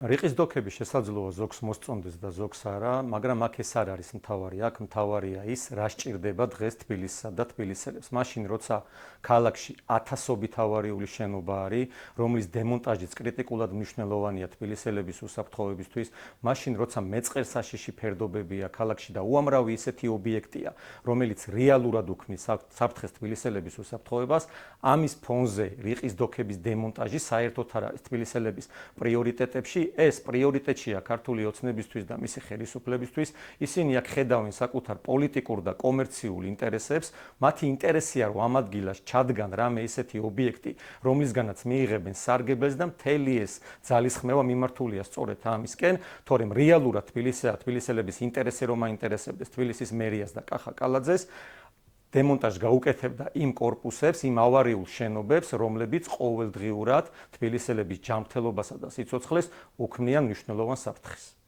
რიყის დოქები შესაძლოა ზოგს მოსწონდეს და ზოგს არა, მაგრამ აქ ეს არ არის მთავარი. აქ მთავარია ის, რა სჭირდება დღეს თბილისსა და თბილისელებს. მაშინ, როცა ქალაქში ათასობით ავარიული შენობა არის, რომლის დემონტაჟიც კრიტიკულად მნიშვნელოვანია თბილისელების უსაფრთხოებისთვის, მაშინ, როცა მეწყერსაშიში ფერდობებია ქალაქში და უამრავი ისეთი ობიექტია, რომელიც რეალურად უქმნის საფრთხეს თბილისელების უსაფრთხოებას, ამის ფონზე რიყის დოქების დემონტაჟი საერთოდ არ არის თბილისელების პრიორიტეტებში. ეს პრიორიტეტია ქართული ოცნებისთვის და მისი ხელისუფლებისთვის. ისინი აქ ხედავენ საკუთარ პოლიტიკურ და კომერციულ ინტერესებს. მათი ინტერესია, რომ ამ ადგილას ჩადგან რამე ისეთი ობიექტი, რომლისგანაც მიიღებენ სარგებელს და მთელი ეს ძალისხმევა მიმართულია სწორედ ამისკენ, თორემ რეალურად თბილისელების ინტერესი რომ აინტერესებდეს თბილისის მერიას და კახა კალაძეს, დემონტაჟ გაუკეთებდა იმ კორპუსებს, იმ ავარიულ შენობებს, რომლებიც ყოველდღიურად თბილისელების ჯანმრთელობასა და სიცოცხლეს უქმნიან მნიშვნელოვან საფრთხეს.